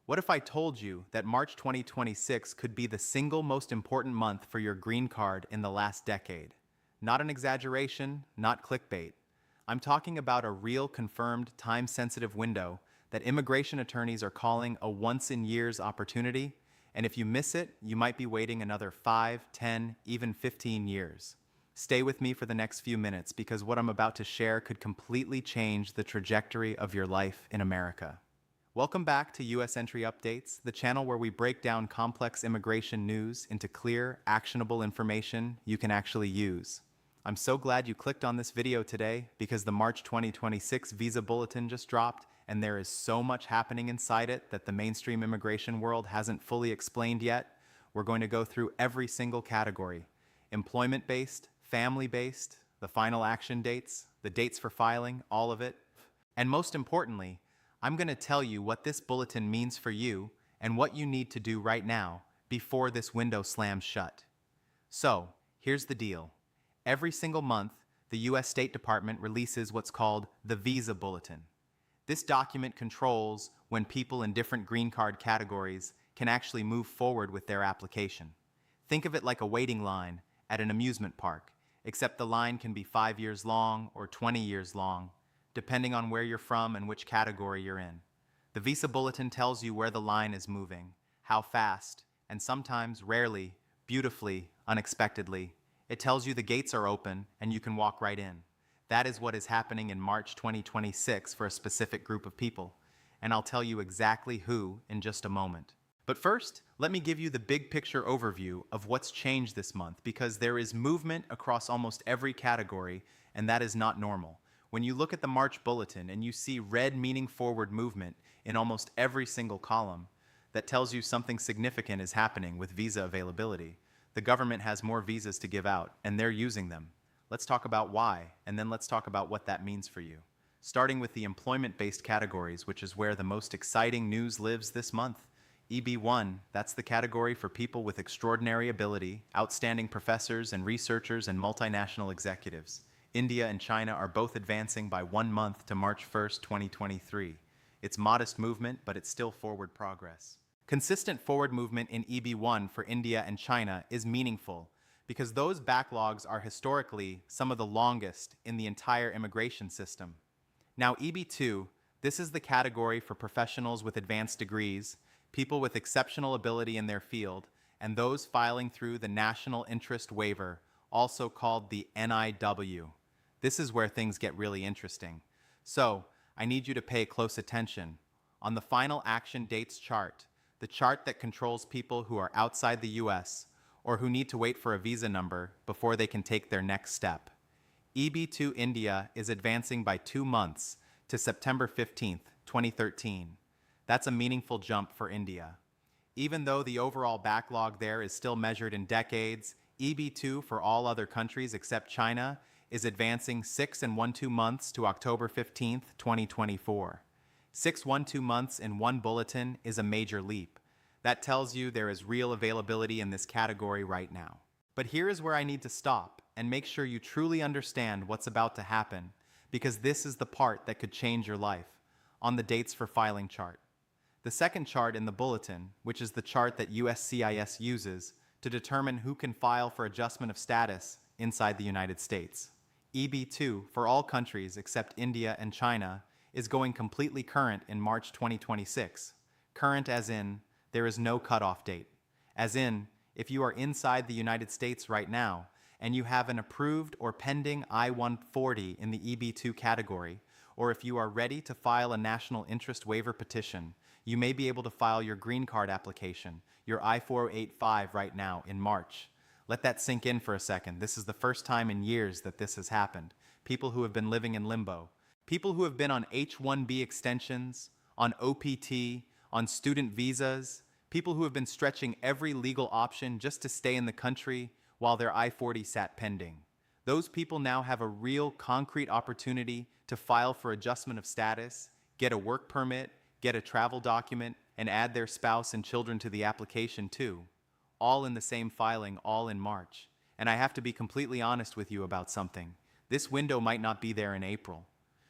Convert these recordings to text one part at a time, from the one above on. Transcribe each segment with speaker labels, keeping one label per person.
Speaker 1: What if I told you that March 2026 could be the single most important month for your green card in the last decade? Not an exaggeration, not clickbait. I'm talking about a real confirmed time-sensitive window that immigration attorneys are calling a once-in-years opportunity, and if you miss it, you might be waiting another 5, 10, even 15 years. Stay with me for the next few minutes because what I'm about to share could completely change the trajectory of your life in America. Welcome back to US Entry Updates, the channel where we break down complex immigration news into clear, actionable information you can actually use. I'm so glad you clicked on this video today because the March 2026 visa bulletin just dropped and there is so much happening inside it that the mainstream immigration world hasn't fully explained yet. We're going to go through every single category: employment-based, family-based, the final action dates, the dates for filing, all of it. And most importantly, I'm going to tell you what this bulletin means for you and what you need to do right now before this window slams shut. So, here's the deal. Every single month, the US State Department releases what's called the Visa Bulletin. This document controls when people in different green card categories can actually move forward with their application. Think of it like a waiting line at an amusement park, except the line can be 5 years long or 20 years long, depending on where you're from and which category you're in. The Visa Bulletin tells you where the line is moving, how fast, and sometimes, rarely, beautifully, unexpectedly, it tells you the gates are open and you can walk right in. That is what is happening in March 2026 for a specific group of people, and I'll tell you exactly who in just a moment. But first, let me give you the big picture overview of what's changed this month because there is movement across almost every category, and that is not normal. When you look at the March Bulletin and you see red meaning forward movement in almost every single column, that tells you something significant is happening with visa availability. The government has more visas to give out, and they're using them. Let's talk about why, and then let's talk about what that means for you. Starting with the employment-based categories, which is where the most exciting news lives this month. EB1, that's the category for people with extraordinary ability, outstanding professors and researchers and multinational executives. India and China are both advancing by 1 month to March 1st, 2023. It's modest movement, but it's still forward progress. Consistent forward movement in EB1 for India and China is meaningful because those backlogs are historically some of the longest in the entire immigration system. Now, EB2, this is the category for professionals with advanced degrees, people with exceptional ability in their field, and those filing through the National Interest Waiver, also called the NIW. This is where things get really interesting. So, I need you to pay close attention. On the final action dates chart, the chart that controls people who are outside the US or who need to wait for a visa number before they can take their next step, EB2 India is advancing by 2 months to September 15th, 2013. That's a meaningful jump for India. Even though the overall backlog there is still measured in decades, EB2 for all other countries except China is advancing 6 and 1/2 months to October 15th, 2024. 6 1/2 months in one bulletin is a major leap. That tells you there is real availability in this category right now. But here is where I need to stop and make sure you truly understand what's about to happen, because this is the part that could change your life. On the dates for filing chart. The second chart in the bulletin, which is the chart that USCIS uses to determine who can file for adjustment of status inside the United States. EB2 for all countries except India and China is going completely current in March 2026. Current as in, there is no cutoff date. As in, if you are inside the United States right now and you have an approved or pending I-140 in the EB2 category, or if you are ready to file a national interest waiver petition, you may be able to file your green card application, your I-485 right now in March. Let that sink in for a second. This is the first time in years that this has happened. People who have been living in limbo. People who have been on H-1B extensions, on OPT, on student visas. People who have been stretching every legal option just to stay in the country while their I-40 sat pending. Those people now have a real concrete opportunity to file for adjustment of status, get a work permit, get a travel document, and add their spouse and children to the application too. All in the same filing, all in March. And I have to be completely honest with you about something. This window might not be there in April.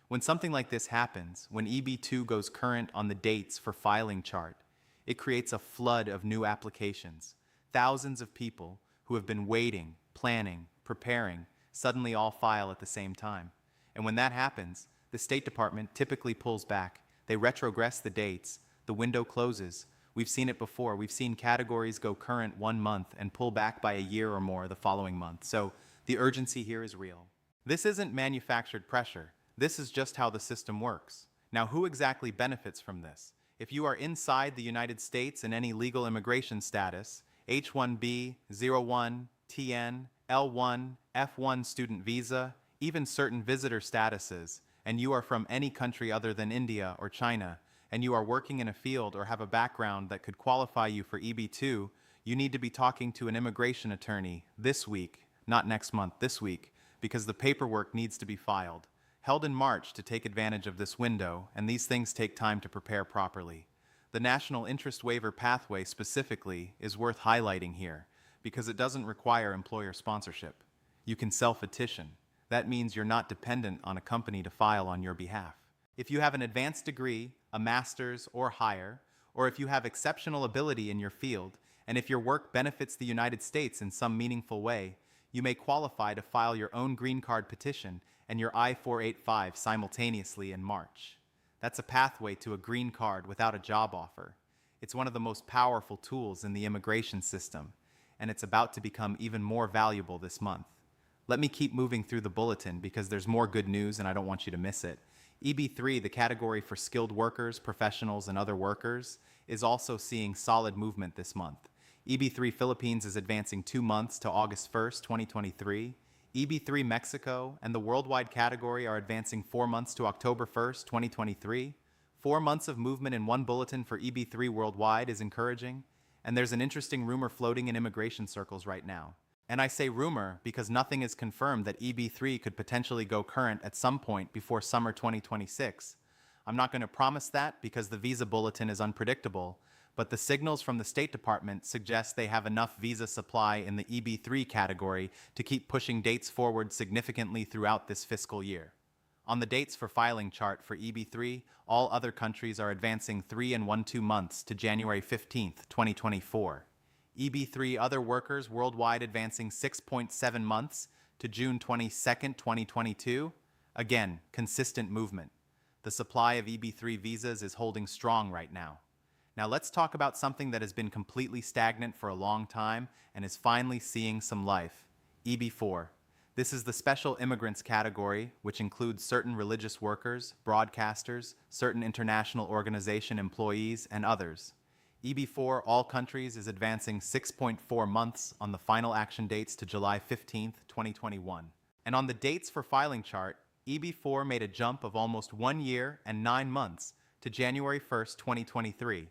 Speaker 1: When something like this happens, when EB2 goes current on the dates for filing chart, It creates a flood of new applications. Thousands of people who have been waiting, planning, preparing, suddenly all file at the same time. And when that happens, the State Department typically pulls back. They retrogress the dates. The window closes. We've seen it before. We've seen categories go current 1 month and pull back by a year or more the following month. So the urgency here is real. This isn't manufactured pressure. This is just how the system works. Now, who exactly benefits from this? If you are inside the United States in any legal immigration status, H-1B, 01, TN, L-1, F-1 student visa, even certain visitor statuses, and you are from any country other than India or China, and you are working in a field or have a background that could qualify you for EB-2, you need to be talking to an immigration attorney this week, not next month, this week, because the paperwork needs to be filed. Held in March to take advantage of this window, and these things take time to prepare properly. The National Interest Waiver Pathway specifically is worth highlighting here, because it doesn't require employer sponsorship. You can self-petition. That means you're not dependent on a company to file on your behalf. If you have an advanced degree, a master's or higher, or if you have exceptional ability in your field, and if your work benefits the United States in some meaningful way, you may qualify to file your own green card petition and your I-485 simultaneously in March. That's a pathway to a green card without a job offer. It's one of the most powerful tools in the immigration system, and it's about to become even more valuable this month. Let me keep moving through the bulletin because there's more good news and I don't want you to miss it. EB3, the category for skilled workers, professionals, and other workers, is also seeing solid movement this month. EB3 Philippines is advancing 2 months to August 1st, 2023. EB3 Mexico and the worldwide category are advancing 4 months to October 1st, 2023. 4 months of movement in one bulletin for EB3 worldwide is encouraging, and there's an interesting rumor floating in immigration circles right now. And I say rumor because nothing is confirmed that EB3 could potentially go current at some point before summer 2026. I'm not going to promise that because the visa bulletin is unpredictable, but the signals from the State Department suggest they have enough visa supply in the EB3 category to keep pushing dates forward significantly throughout this fiscal year. On the dates for filing chart for EB3, all other countries are advancing 3 and 1/2 months to January 15th, 2024. EB3 other workers worldwide advancing 6.7 months to June 22nd, 2022. Again, consistent movement. The supply of EB3 visas is holding strong right now. Now let's talk about something that has been completely stagnant for a long time and is finally seeing some life. EB4. This is the special immigrants category, which includes certain religious workers, broadcasters, certain international organization employees, and others. EB4 all countries is advancing 6.4 months on the final action dates to July 15th, 2021. And on the dates for filing chart, EB4 made a jump of almost 1 year and 9 months to January 1st, 2023.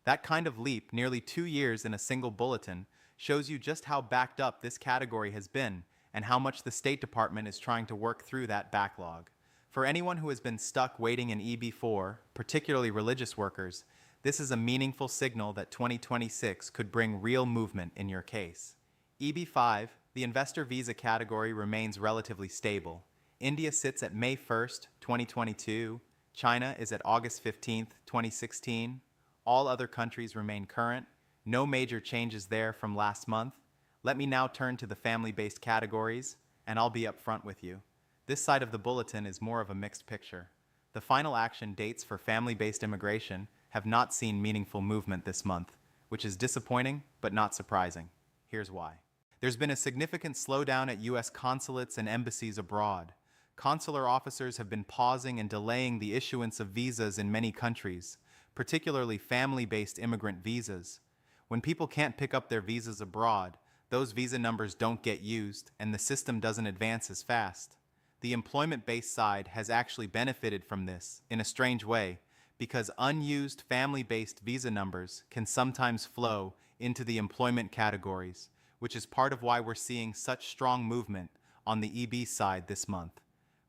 Speaker 1: That kind of leap, nearly 2 years in a single bulletin, shows you just how backed up this category has been and how much the State Department is trying to work through that backlog. For anyone who has been stuck waiting in EB4, particularly religious workers, this is a meaningful signal that 2026 could bring real movement in your case. EB5, the investor visa category, remains relatively stable. India sits at May 1st, 2022. China is at August 15th, 2016. All other countries remain current. No major changes there from last month. Let me now turn to the family-based categories, and I'll be upfront with you. This side of the bulletin is more of a mixed picture. The final action dates for family-based immigration have not seen meaningful movement this month, which is disappointing but not surprising. Here's why. There's been a significant slowdown at U.S. consulates and embassies abroad. Consular officers have been pausing and delaying the issuance of visas in many countries, particularly family-based immigrant visas. When people can't pick up their visas abroad, those visa numbers don't get used and the system doesn't advance as fast. The employment-based side has actually benefited from this in a strange way, because unused family-based visa numbers can sometimes flow into the employment categories, which is part of why we're seeing such strong movement on the EB side this month.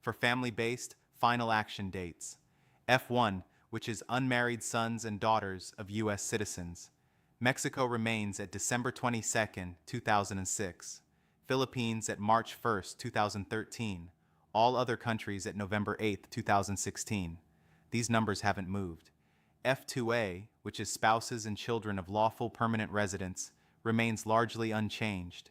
Speaker 1: For family-based, final action dates. F1, which is unmarried sons and daughters of U.S. citizens. Mexico remains at December 22nd, 2006. Philippines at March 1st, 2013. All other countries at November 8th, 2016. These numbers haven't moved. F2A, which is spouses and children of lawful permanent residents, remains largely unchanged.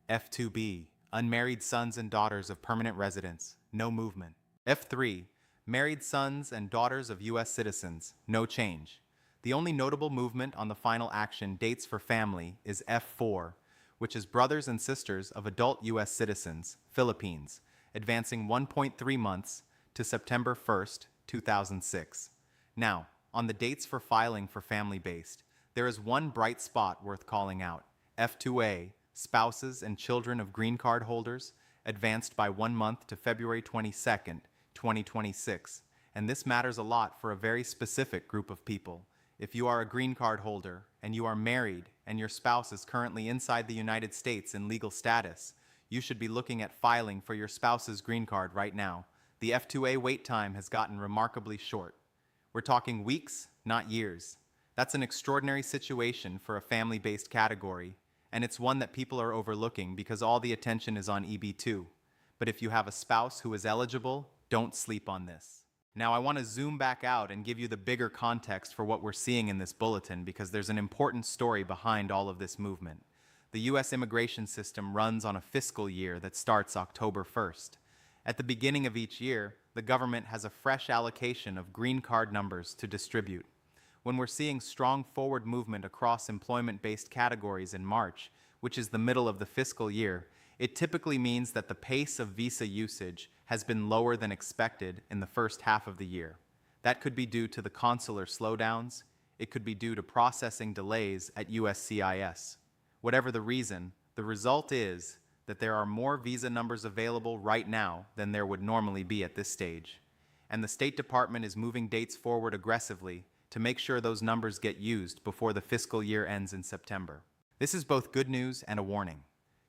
Speaker 1: F2B, unmarried sons and daughters of permanent residents, no movement. F3, married sons and daughters of U.S. citizens, no change. The only notable movement on the final action dates for family is F4, which is brothers and sisters of adult U.S. citizens, Philippines, advancing 1.3 months to September 1st, 2006. Now, on the dates for filing for family-based, there is one bright spot worth calling out. F2A, spouses and children of green card holders, advanced by 1 month to February 22nd, 2026. And this matters a lot for a very specific group of people. If you are a green card holder and you are married and your spouse is currently inside the United States in legal status, you should be looking at filing for your spouse's green card right now. The F2A wait time has gotten remarkably short. We're talking weeks, not years. That's an extraordinary situation for a family-based category, and it's one that people are overlooking because all the attention is on EB2. But if you have a spouse who is eligible, don't sleep on this. Now I want to zoom back out and give you the bigger context for what we're seeing in this bulletin because there's an important story behind all of this movement. The U.S. immigration system runs on a fiscal year that starts October 1st. At the beginning of each year, the government has a fresh allocation of green card numbers to distribute. When we're seeing strong forward movement across employment-based categories in March, which is the middle of the fiscal year, it typically means that the pace of visa usage has been lower than expected in the first half of the year. That could be due to the consular slowdowns. It could be due to processing delays at USCIS. Whatever the reason, the result is that there are more visa numbers available right now than there would normally be at this stage. And the State Department is moving dates forward aggressively to make sure those numbers get used before the fiscal year ends in September. This is both good news and a warning.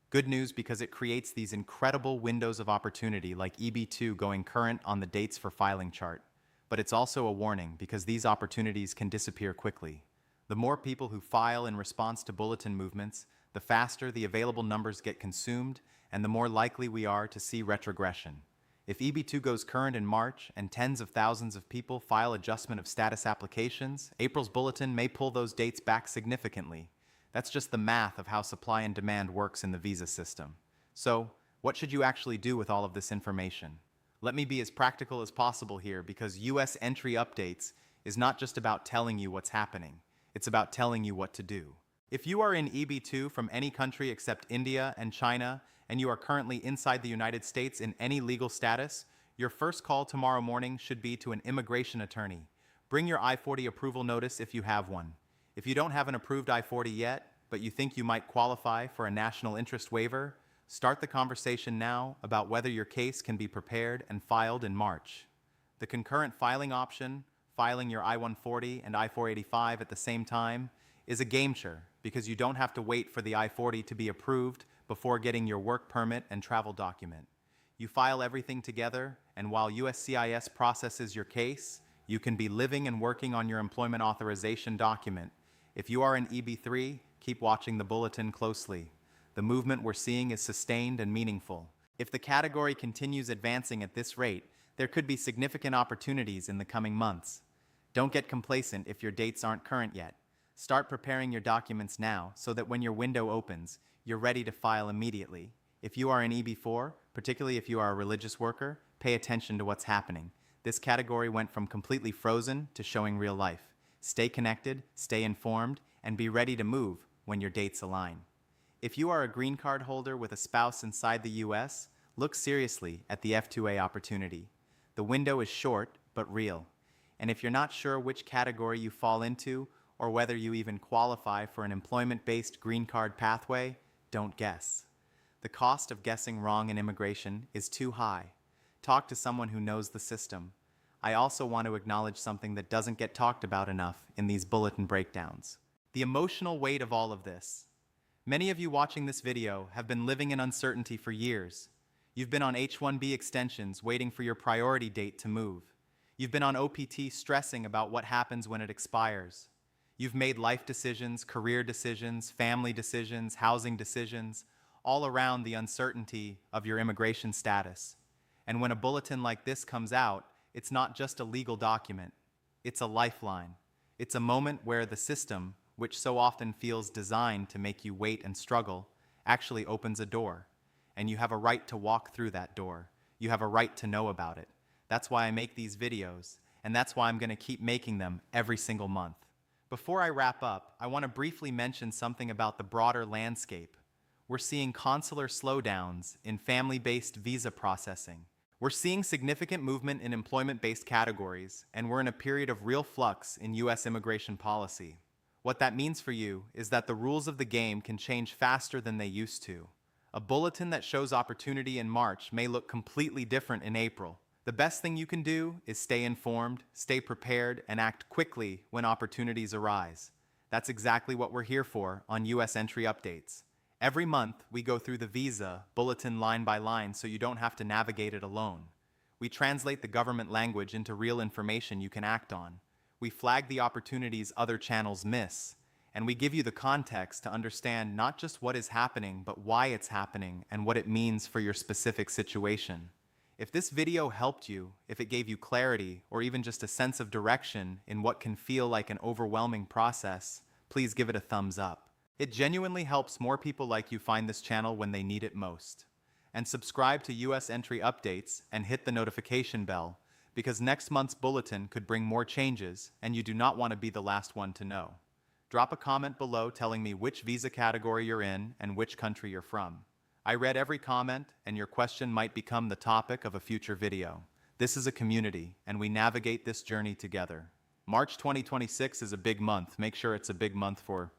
Speaker 1: Good news because it creates these incredible windows of opportunity like EB2 going current on the dates for filing chart. But it's also a warning because these opportunities can disappear quickly. The more people who file in response to bulletin movements, the faster the available numbers get consumed and the more likely we are to see retrogression. If EB2 goes current in March and tens of thousands of people file adjustment of status applications, April's bulletin may pull those dates back significantly. That's just the math of how supply and demand works in the visa system. So, what should you actually do with all of this information? Let me be as practical as possible here because US entry updates is not just about telling you what's happening, it's about telling you what to do. If you are in EB2 from any country except India and China, and you are currently inside the United States in any legal status, your first call tomorrow morning should be to an immigration attorney. Bring your I-40 approval notice if you have one. If you don't have an approved I-40 yet, but you think you might qualify for a national interest waiver, start the conversation now about whether your case can be prepared and filed in March. The concurrent filing option, filing your I-140 and I-485 at the same time, is a game-changer because you don't have to wait for the I-40 to be approved before getting your work permit and travel document. You file everything together, and while USCIS processes your case, you can be living and working on your employment authorization document. If you are in EB3, keep watching the bulletin closely. The movement we're seeing is sustained and meaningful. If the category continues advancing at this rate, there could be significant opportunities in the coming months. Don't get complacent if your dates aren't current yet. Start preparing your documents now so that when your window opens, you're ready to file immediately. If you are in EB4, particularly if you are a religious worker, pay attention to what's happening. This category went from completely frozen to showing real life. Stay connected, stay informed, and be ready to move when your dates align. If you are a green card holder with a spouse inside the US, look seriously at the F2A opportunity. The window is short, but real. And if you're not sure which category you fall into, or whether you even qualify for an employment-based green card pathway, don't guess. The cost of guessing wrong in immigration is too high. Talk to someone who knows the system. I also want to acknowledge something that doesn't get talked about enough in these bulletin breakdowns. The emotional weight of all of this. Many of you watching this video have been living in uncertainty for years. You've been on H-1B extensions waiting for your priority date to move. You've been on OPT stressing about what happens when it expires. You've made life decisions, career decisions, family decisions, housing decisions, all around the uncertainty of your immigration status. And when a bulletin like this comes out, it's not just a legal document, it's a lifeline. It's a moment where the system, which so often feels designed to make you wait and struggle, actually opens a door. And you have a right to walk through that door. You have a right to know about it. That's why I make these videos, and that's why I'm going to keep making them every single month. Before I wrap up, I want to briefly mention something about the broader landscape. We're seeing consular slowdowns in family-based visa processing. We're seeing significant movement in employment-based categories, and we're in a period of real flux in U.S. immigration policy. What that means for you is that the rules of the game can change faster than they used to. A bulletin that shows opportunity in March may look completely different in April. The best thing you can do is stay informed, stay prepared, and act quickly when opportunities arise. That's exactly what we're here for on U.S. Entry Updates. Every month, we go through the visa bulletin line by line so you don't have to navigate it alone. We translate the government language into real information you can act on. We flag the opportunities other channels miss, and we give you the context to understand not just what is happening, but why it's happening and what it means for your specific situation. If this video helped you, if it gave you clarity, or even just a sense of direction in what can feel like an overwhelming process, please give it a thumbs up. It genuinely helps more people like you find this channel when they need it most. And subscribe to US Entry Updates and hit the notification bell, because next month's bulletin could bring more changes and you do not want to be the last one to know. Drop a comment below telling me which visa category you're in and which country you're from. I read every comment, and your question might become the topic of a future video. This is a community, and we navigate this journey together. March 2026 is a big month. Make sure it's a big month for